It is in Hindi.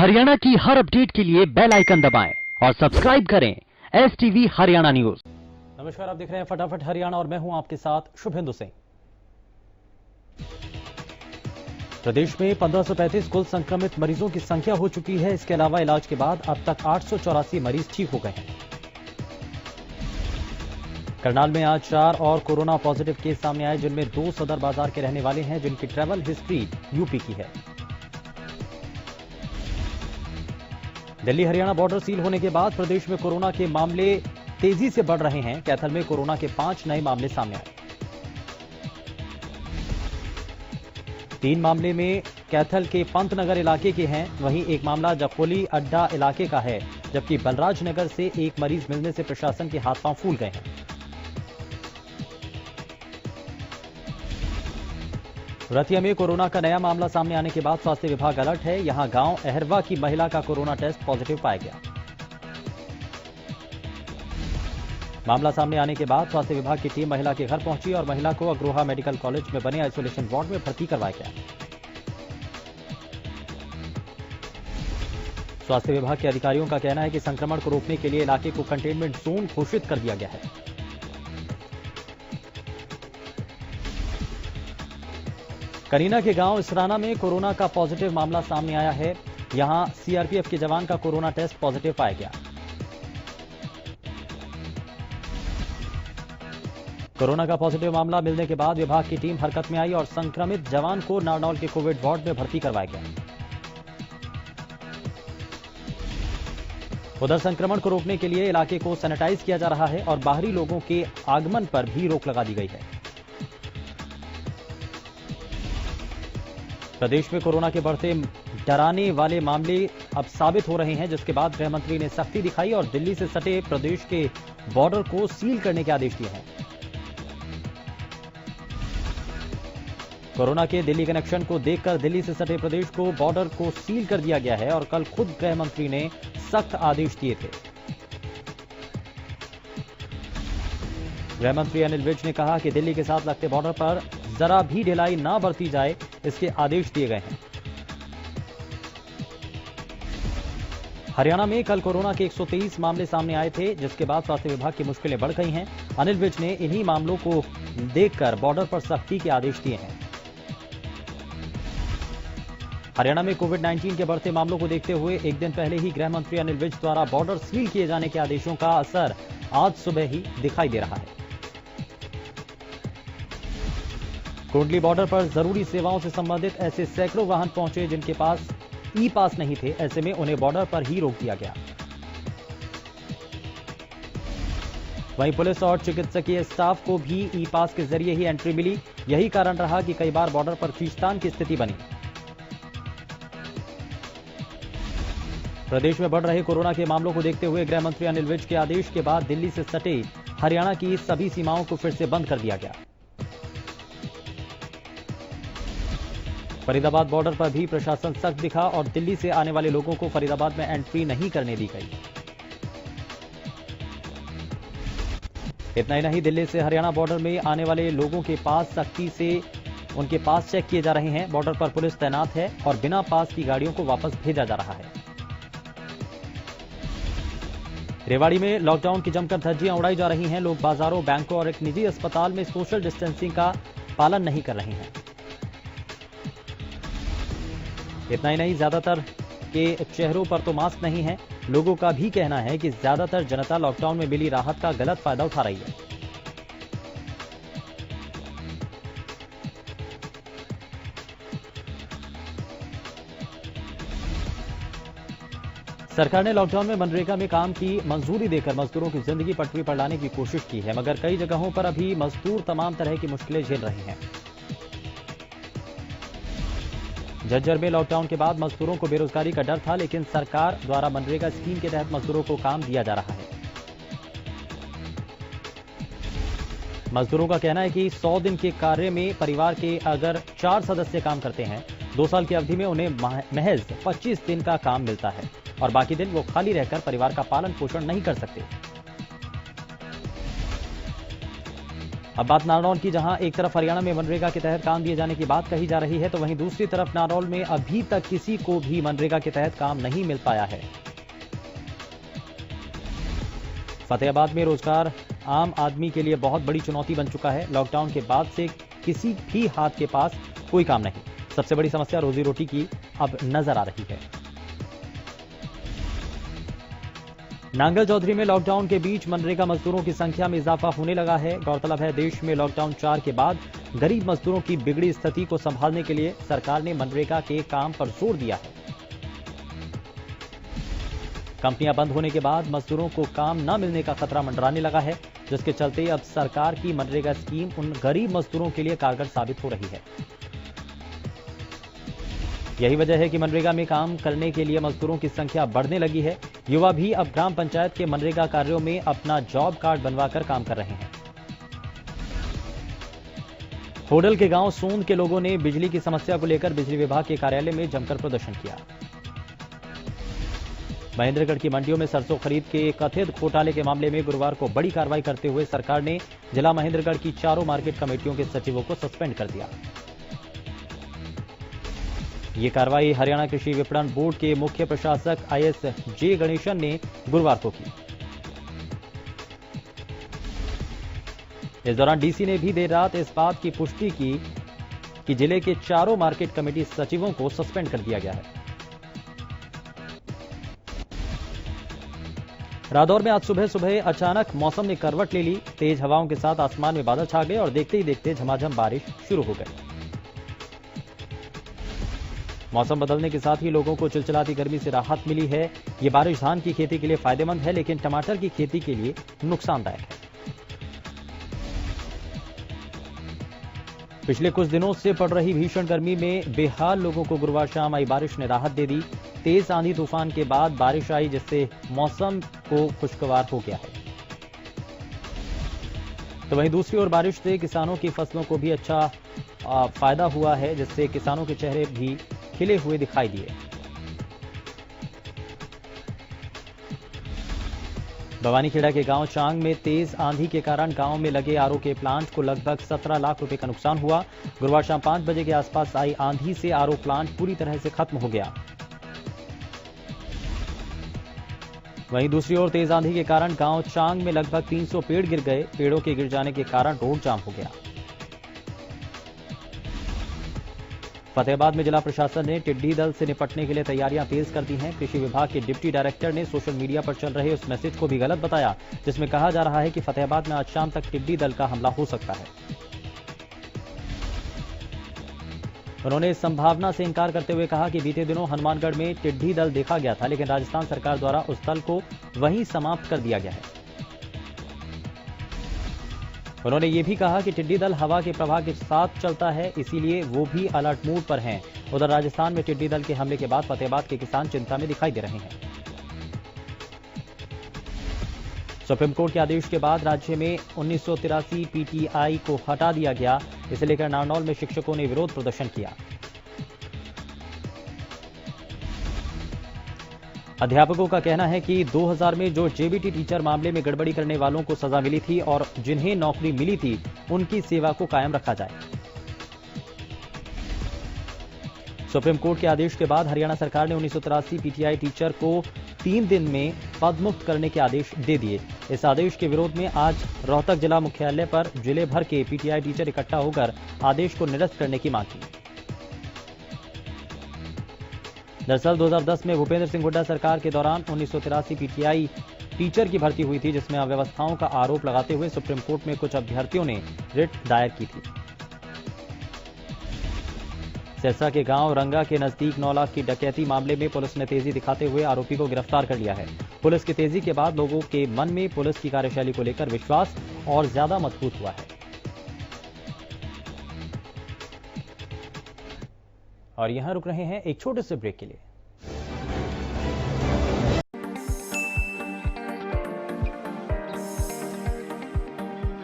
हरियाणा की हर अपडेट के लिए बेल आइकन दबाएं और सब्सक्राइब करें STV हरियाणा न्यूज। नमस्कार, आप देख रहे हैं फटाफट हरियाणा और मैं हूं आपके साथ शुभेंदु सिंह। प्रदेश में 1535 कुल संक्रमित मरीजों की संख्या हो चुकी है। इसके अलावा इलाज के बाद अब तक 884 मरीज ठीक हो गए हैं। करनाल में आज 4 और कोरोना पॉजिटिव केस सामने आए, जिनमें 2 सदर बाजार के रहने वाले हैं, जिनकी ट्रैवल हिस्ट्री यूपी की है। दिल्ली हरियाणा बॉर्डर सील होने के बाद प्रदेश में कोरोना के मामले तेजी से बढ़ रहे हैं। कैथल में कोरोना के 5 नए मामले सामने आए। 3 मामले में कैथल के पंतनगर इलाके के हैं, वहीं एक मामला जखोली अड्डा इलाके का है, जबकि बलराज नगर से एक मरीज मिलने से प्रशासन के हाथ पांव फूल गए हैं। रतिया में कोरोना का नया मामला सामने आने के बाद स्वास्थ्य विभाग अलर्ट है। यहां गांव अहरवा की महिला का कोरोना टेस्ट पॉजिटिव पाया गया। मामला सामने आने के बाद स्वास्थ्य विभाग की टीम महिला के घर पहुंची और महिला को अग्रोहा मेडिकल कॉलेज में बने आइसोलेशन वार्ड में भर्ती करवाया गया। स्वास्थ्य विभाग के अधिकारियों का कहना है कि संक्रमण को रोकने के लिए इलाके को कंटेनमेंट जोन घोषित कर दिया गया है। करीना के गांव इसराना में कोरोना का पॉजिटिव मामला सामने आया है। यहां सीआरपीएफ के जवान का कोरोना टेस्ट पॉजिटिव पाया गया। कोरोना का पॉजिटिव मामला मिलने के बाद विभाग की टीम हरकत में आई और संक्रमित जवान को नारनौल के कोविड वार्ड में भर्ती करवाया गया। उधर संक्रमण को रोकने के लिए इलाके को सैनिटाइज किया जा रहा है और बाहरी लोगों के आगमन पर भी रोक लगा दी गई है। प्रदेश में कोरोना के बढ़ते डराने वाले मामले अब साबित हो रहे हैं, जिसके बाद गृह मंत्री ने सख्ती दिखाई और दिल्ली से सटे प्रदेश के बॉर्डर को सील करने के आदेश दिए हैं। कोरोना के दिल्ली कनेक्शन को देखकर दिल्ली से सटे प्रदेश को बॉर्डर को सील कर दिया गया है और कल खुद गृह मंत्री ने सख्त आदेश दिए थे। गृह मंत्री अनिल विज ने कहा कि दिल्ली के साथ लगते बॉर्डर पर जरा भी ढिलाई ना बरती जाए, इसके आदेश दिए गए हैं। हरियाणा में कल कोरोना के 123 मामले सामने आए थे, जिसके बाद स्वास्थ्य विभाग की मुश्किलें बढ़ गई हैं। अनिल विज ने इन्हीं मामलों को देखकर बॉर्डर पर सख्ती के आदेश दिए हैं। हरियाणा में कोविड-19 के बढ़ते मामलों को देखते हुए एक दिन पहले ही गृह मंत्री अनिल विज द्वारा बॉर्डर सील किए जाने के आदेशों का असर आज सुबह ही दिखाई दे रहा है। कोटली बॉर्डर पर जरूरी सेवाओं से संबंधित ऐसे सैकड़ों वाहन पहुंचे जिनके पास ई पास नहीं थे। ऐसे में उन्हें बॉर्डर पर ही रोक दिया गया। वहीं पुलिस और चिकित्सकीय स्टाफ को भी ई पास के जरिए ही एंट्री मिली। यही कारण रहा कि कई बार बॉर्डर पर खींचतान की स्थिति बनी। प्रदेश में बढ़ रहे कोरोना के मामलों को देखते हुए गृह मंत्री अनिल विज के आदेश के बाद दिल्ली से सटे हरियाणा की सभी सीमाओं को फिर से बंद कर दिया गया। फरीदाबाद बॉर्डर पर भी प्रशासन सख्त दिखा और दिल्ली से आने वाले लोगों को फरीदाबाद में एंट्री नहीं करने दी गई। इतना ही नहीं, दिल्ली से हरियाणा बॉर्डर में आने वाले लोगों के पास सख्ती से उनके पास चेक किए जा रहे हैं। बॉर्डर पर पुलिस तैनात है और बिना पास की गाड़ियों को वापस भेजा जा रहा है। रेवाड़ी में लॉकडाउन की जमकर धज्जियां उड़ाई जा रही हैं। लोग बाजारों, बैंकों और एक निजी अस्पताल में सोशल डिस्टेंसिंग का पालन नहीं कर रहे हैं। इतना ही नहीं, ज्यादातर के चेहरों पर तो मास्क नहीं है। लोगों का भी कहना है कि ज्यादातर जनता लॉकडाउन में मिली राहत का गलत फायदा उठा रही है। सरकार ने लॉकडाउन में मनरेगा में काम की मंजूरी देकर मजदूरों की जिंदगी पटरी पर लाने की कोशिश की है, मगर कई जगहों पर अभी मजदूर तमाम तरह की मुश्किलें झेल रहे हैं। झज्जर में लॉकडाउन के बाद मजदूरों को बेरोजगारी का डर था, लेकिन सरकार द्वारा मनरेगा स्कीम के तहत मजदूरों को काम दिया जा रहा है। मजदूरों का कहना है कि 100 दिन के कार्य में परिवार के अगर 4 सदस्य काम करते हैं, 2 साल की अवधि में उन्हें महज 25 दिन का काम मिलता है और बाकी दिन वो खाली रहकर परिवार का पालन पोषण नहीं कर सकते। अब बात नारनौल की, जहां एक तरफ हरियाणा में मनरेगा के तहत काम दिए जाने की बात कही जा रही है, तो वहीं दूसरी तरफ नारनौल में अभी तक किसी को भी मनरेगा के तहत काम नहीं मिल पाया है। फतेहाबाद में रोजगार आम आदमी के लिए बहुत बड़ी चुनौती बन चुका है। लॉकडाउन के बाद से किसी भी हाथ के पास कोई काम नहीं। सबसे बड़ी समस्या रोजी रोटी की अब नजर आ रही है। नांगल चौधरी में लॉकडाउन के बीच मनरेगा मजदूरों की संख्या में इजाफा होने लगा है। गौरतलब है, देश में लॉकडाउन 4 के बाद गरीब मजदूरों की बिगड़ी स्थिति को संभालने के लिए सरकार ने मनरेगा के काम पर जोर दिया है। कंपनियां बंद होने के बाद मजदूरों को काम न मिलने का खतरा मंडराने लगा है, जिसके चलते अब सरकार की मनरेगा स्कीम उन गरीब मजदूरों के लिए कारगर साबित हो रही है। यही वजह है कि मनरेगा में काम करने के लिए मजदूरों की संख्या बढ़ने लगी है। युवा भी अब ग्राम पंचायत के मनरेगा कार्यों में अपना जॉब कार्ड बनवाकर काम कर रहे हैं। होडल के गांव सोंद के लोगों ने बिजली की समस्या को लेकर बिजली विभाग के कार्यालय में जमकर प्रदर्शन किया। महेंद्रगढ़ की मंडियों में सरसों खरीद के कथित घोटाले के मामले में गुरुवार को बड़ी कार्रवाई करते हुए सरकार ने जिला महेंद्रगढ़ की चारों मार्केट कमेटियों के सचिवों को सस्पेंड कर दिया। ये कार्रवाई हरियाणा कृषि विपणन बोर्ड के मुख्य प्रशासक IS जे गणेशन ने गुरुवार को की। इस दौरान डीसी ने भी देर रात इस बात की पुष्टि की कि जिले के चारों मार्केट कमेटी सचिवों को सस्पेंड कर दिया गया है। रादौर में आज सुबह सुबह अचानक मौसम ने करवट ले ली। तेज हवाओं के साथ आसमान में बादल छा गए और देखते ही देखते झमाझम बारिश शुरू हो गई। मौसम बदलने के साथ ही लोगों को चिलचिलाती गर्मी से राहत मिली है। ये बारिश धान की खेती के लिए फायदेमंद है, लेकिन टमाटर की खेती के लिए नुकसानदायक है। पिछले कुछ दिनों से पड़ रही भीषण गर्मी में बेहाल लोगों को गुरुवार शाम आई बारिश ने राहत दे दी। तेज आंधी तूफान के बाद बारिश आई, जिससे मौसम को खुशगवार हो गया है। तो वहीं दूसरी ओर बारिश से किसानों की फसलों को भी अच्छा फायदा हुआ है, जिससे किसानों के चेहरे भी खिले हुए दिखाई दिए। भवानीखेड़ा के गांव चांग में तेज आंधी के कारण गांव में लगे आरओ के प्लांट को लगभग 17 लाख रुपए का नुकसान हुआ। गुरुवार शाम 5 बजे के आसपास आई आंधी से आरओ प्लांट पूरी तरह से खत्म हो गया। वहीं दूसरी ओर तेज आंधी के कारण गांव चांग में लगभग 300 पेड़ गिर गए। पेड़ों के गिर जाने के कारण रोड जाम हो गया। फतेहाबाद में जिला प्रशासन ने टिड्डी दल से निपटने के लिए तैयारियां तेज कर दी हैं। कृषि विभाग के डिप्टी डायरेक्टर ने सोशल मीडिया पर चल रहे उस मैसेज को भी गलत बताया, जिसमें कहा जा रहा है कि फतेहाबाद में आज शाम तक टिड्डी दल का हमला हो सकता है। उन्होंने इस संभावना से इनकार करते हुए कहा कि बीते दिनों हनुमानगढ़ में टिड्डी दल देखा गया था, लेकिन राजस्थान सरकार द्वारा उस दल को वहीं समाप्त कर दिया गया है। उन्होंने ये भी कहा कि टिड्डी दल हवा के प्रवाह के साथ चलता है, इसीलिए वो भी अलर्ट मोड पर हैं। उधर राजस्थान में टिड्डी दल के हमले के बाद फतेहाबाद के किसान चिंता में दिखाई दे रहे हैं। सुप्रीम कोर्ट के आदेश के बाद राज्य में 1983 PTI को हटा दिया गया। इसे लेकर नारनौल में शिक्षकों ने विरोध प्रदर्शन किया। अध्यापकों का कहना है कि 2000 में जो JBT टीचर मामले में गड़बड़ी करने वालों को सजा मिली थी और जिन्हें नौकरी मिली थी, उनकी सेवा को कायम रखा जाए। सुप्रीम कोर्ट के आदेश के बाद हरियाणा सरकार ने 1983 PTI टीचर को 3 दिन में पदमुक्त करने के आदेश दे दिए। इस आदेश के विरोध में आज रोहतक जिला मुख्यालय पर जिले भर के PTI टीचर इकट्ठा होकर आदेश को निरस्त करने की मांग की। दरअसल 2010 में भूपेंद्र सिंह हुड्डा सरकार के दौरान 1983 PTI टीचर की भर्ती हुई थी, जिसमें अव्यवस्थाओं का आरोप लगाते हुए सुप्रीम कोर्ट में कुछ अभ्यर्थियों ने रिट दायर की थी। सिरसा के गांव रंगा के नजदीक 9 लाख की डकैती मामले में पुलिस ने तेजी दिखाते हुए आरोपी को गिरफ्तार कर लिया है। पुलिस की तेजी के बाद लोगों के मन में पुलिस की कार्यशैली को लेकर विश्वास और ज्यादा मजबूत हुआ है। और यहां रुक रहे हैं एक छोटे से ब्रेक के लिए।